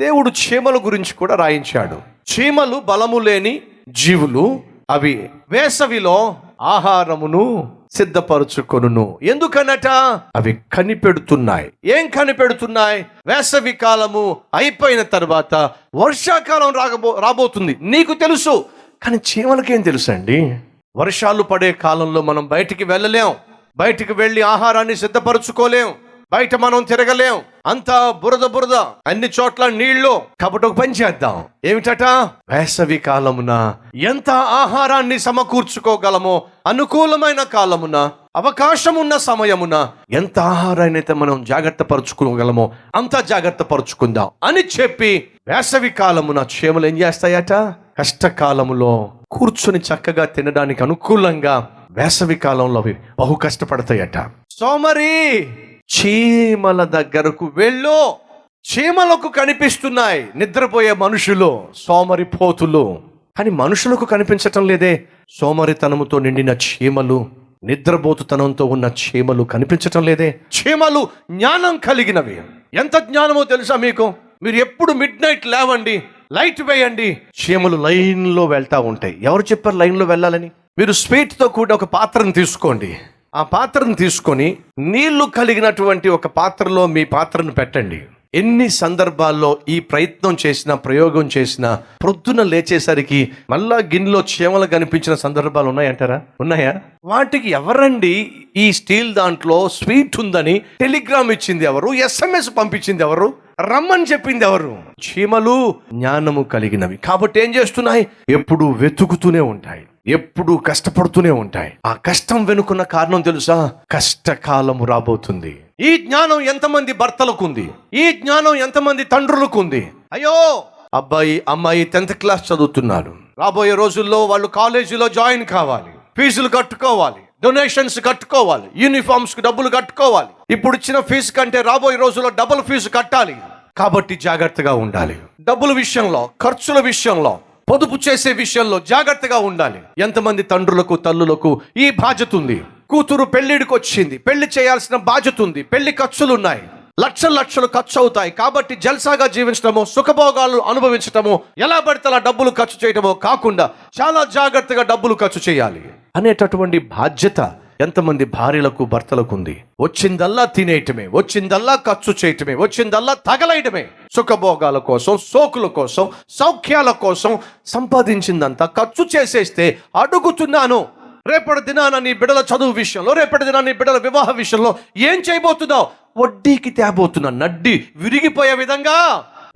దేవుడు చీమల గురించి కూడా రాయించాడు. చీమలు బలము లేని జీవులు, అవి వేసవిలో ఆహారమును సిద్ధపరచుకొనును. ఎందుకనట? అవి కనిపెడుతున్నాయి. ఏం కనిపెడుతున్నాయి? వేసవి కాలము అయిపోయిన తర్వాత వర్షాకాలం రాబోతుంది. నీకు తెలుసు, కానీ చీమలకేం తెలుసు అండి? వర్షాలు పడే కాలంలో మనం బయటికి వెళ్ళలేం, బయటికి వెళ్ళి ఆహారాన్ని సిద్ధపరచుకోలేం, బయట మనం తిరగలేం, అంతా బురద, అన్ని చోట్ల నీళ్లు. కాబట్టి ఒక పని చేద్దాం. ఏమిటట? వేసవి కాలమున ఎంత ఆహారాన్ని సమకూర్చుకోగలమో, అనుకూలమైన కాలమున, అవకాశం ఉన్న సమయమున ఎంత ఆహారాన్ని అయితే మనం జాగ్రత్త పరుచుకోగలమో అంత జాగ్రత్త పరుచుకుందాం అని చెప్పి, వేసవి కాలమున చీమలు ఏం చేస్తాయట? కష్టకాలములో కూర్చొని చక్కగా తినడానికి అనుకూలంగా వేసవి కాలంలో అవి బహు కష్టపడతాయట. సోమరి, చీమల దగ్గరకు వెళ్ళు. చీమలకు కనిపిస్తున్నాయి నిద్రపోయే మనుషులు, సోమరి పోతులు. కానీ మనుషులకు కనిపించటం లేదే. సోమరితనముతో నిండిన చీమలు, నిద్రపోతుతనంతో ఉన్న చీమలు కనిపించటం లేదే. చీమలు జ్ఞానం కలిగినవి. ఎంత జ్ఞానమో తెలుసా మీకు? మీరు ఎప్పుడు మిడ్ నైట్ లేవండి, లైట్ వేయండి, చీమలు లైన్లో వెళ్తా ఉంటాయి. ఎవరు చెప్పారు లైన్లో వెళ్ళాలని? మీరు స్వీట్తో కూడిన ఒక పాత్రను తీసుకోండి. ఆ పాత్రను తీసుకొని నీళ్లు కలిగినటువంటి ఒక పాత్రలో మీ పాత్రను పెట్టండి. ఎన్ని సందర్భాల్లో ఈ ప్రయత్నం చేసిన, ప్రయోగం చేసిన, ప్రొద్దున లేచేసరికి మళ్ళా గిన్నెలో చీమలు కనిపించిన సందర్భాలు ఉన్నాయంటారా? ఉన్నాయా? వాటికి ఎవరండి ఈ స్టీల్ దాంట్లో స్వీట్ ఉందని టెలిగ్రామ్ ఇచ్చింది ఎవరు? SMS పంపించింది ఎవరు? రమ్మని చెప్పింది ఎవరు? చీమలు జ్ఞానము కలిగినవి కాబట్టి ఏం చేస్తున్నాయి? ఎప్పుడు వెతుకుతూనే ఉంటాయి, ఎప్పుడు కష్టపడుతూనే ఉంటాయి. ఆ కష్టం వెనుకున్న కారణం తెలుసా? కష్టకాలము రాబోతుంది. ఈ జ్ఞానం ఎంతమంది భర్తలకు ఉంది? ఈ జ్ఞానం ఎంతమంది తండ్రులకు ఉంది? అయ్యో, అబ్బాయి అమ్మాయి 10th క్లాస్ చదువుతున్నారు, రాబోయే రోజుల్లో వాళ్ళు కాలేజీలో జాయిన్ కావాలి, ఫీజులు కట్టుకోవాలి, డొనేషన్స్ కట్టుకోవాలి, యూనిఫామ్స్ కి డబ్బులు కట్టుకోవాలి. ఇప్పుడు ఇచ్చిన ఫీజు కంటే రాబోయే రోజుల్లో డబుల్ ఫీజు కట్టాలి. కాబట్టి జాగ్రత్తగా ఉండాలి. డబ్బుల విషయంలో, ఖర్చుల విషయంలో, పొదుపు చేసే విషయంలో జాగ్రత్తగా ఉండాలి. ఎంతమంది తండ్రులకు, తల్లులకు ఈ బాధ్యత ఉంది? కూతురు పెళ్లిడికి వచ్చింది, పెళ్లి చేయాల్సిన బాధ్యత ఉంది, పెళ్లి ఖర్చులు ఉన్నాయి, లక్షలు ఖర్చు అవుతాయి. కాబట్టి జల్సాగా జీవించడమో, సుఖభోగాలు అనుభవించడమో, ఎలా పడితే అలా డబ్బులు ఖర్చు చేయడమో కాకుండా చాలా జాగ్రత్తగా డబ్బులు ఖర్చు చేయాలి అనేటటువంటి బాధ్యత ఎంతమంది భార్యలకు, భర్తలకు ఉంది? వచ్చిందల్లా తినేయటమే, వచ్చిందల్లా ఖర్చు చేయటమే, వచ్చిందల్లా తగలేయటమే. సుఖభోగాల కోసం, సోకుల కోసం, సౌఖ్యాల కోసం సంపాదించిందంతా ఖర్చు చేసేస్తే అడుగుతున్నాను, రేపటి దినాన నీ బిడ్డల చదువు విషయంలో, రేపటి దినాన నీ బిడ్డల వివాహ విషయంలో ఏం చేయబోతున్నావు? వడ్డీకి తేబోతున్నా. నడ్డి విరిగిపోయే విధంగా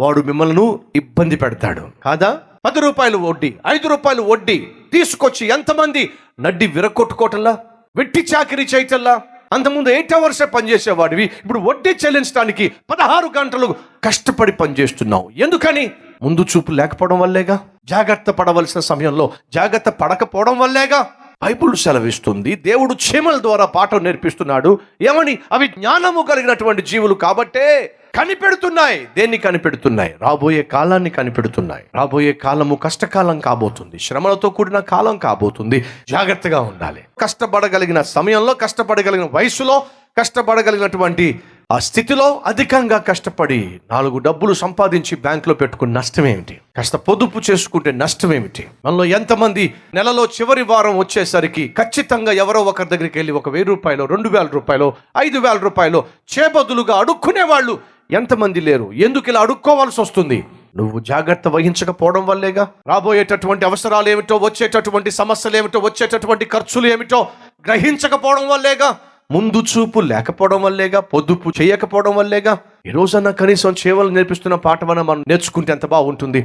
వాడు మిమ్మల్ని ఇబ్బంది పెడతాడు కాదా? 10 రూపాయలు వడ్డీ, 5 రూపాయలు వడ్డీ తీసుకొచ్చి ఎంతమంది నడ్డి విరగొట్టుకోవటంలా, వెట్టి చాకిరీ చేయటల్లా. అంతకుముందు 8 hours పనిచేసేవాడివి, ఇప్పుడు వడ్డీ చెల్లించడానికి 16 గంటలు కష్టపడి పనిచేస్తున్నావు. ఎందుకని? ముందు చూపు లేకపోవడం వల్లేగా. జాగ్రత్త పడవలసిన సమయంలో జాగ్రత్త పడకపోవడం వల్లేగా. బైబిల్ సెలవిస్తుంది, దేవుడు చీమల ద్వారా పాఠం నేర్పిస్తున్నాడు. ఏమని? అవి జ్ఞానము కలిగినటువంటి జీవులు కాబట్టే కనిపెడుతున్నాయి. దేన్ని కనిపెడుతున్నాయి? రాబోయే కాలాన్ని కనిపెడుతున్నాయి. రాబోయే కాలము కష్టకాలం కాబోతుంది, శ్రమలతో కూడిన కాలం కాబోతుంది. జాగ్రత్తగా ఉండాలి. కష్టపడగలిగిన సమయంలో, కష్టపడగలిగిన వయసులో, కష్టపడగలిగినటువంటి ఆ స్థితిలో అధికంగా కష్టపడి 4 డబ్బులు సంపాదించి బ్యాంకులో పెట్టుకుని నష్టం ఏమిటి? కాస్త పొదుపు చేసుకుంటే నష్టం ఏమిటి? మనలో ఎంతమంది నెలలో చివరి వారం వచ్చేసరికి ఖచ్చితంగా ఎవరో ఒకరి దగ్గరికి వెళ్ళి 1,000 రూపాయలు, 2,000 రూపాయలు, 5,000 రూపాయలు చేబదులుగా అడుక్కునే వాళ్ళు ఎంతమంది లేరు? ఎందుకు ఇలా అడుక్కోవాల్సి వస్తుంది? నువ్వు జాగ్రత్త వహించకపోవడం వల్లేగా. రాబోయేటటువంటి అవసరాలు ఏమిటో, వచ్చేటటువంటి సమస్యలు ఏమిటో, వచ్చేటటువంటి ఖర్చులు ఏమిటో గ్రహించకపోవడం వల్లేగా. ముందు చూపు లేకపోవడం వల్లేగా, పొదుపు చేయకపోవడం వల్లేగా. ఈ రోజన్నా కనీసం చేవలు నేర్పిస్తున్న పాఠమన్నా మనం నేర్చుకుంటే ఎంత బాగుంటుంది.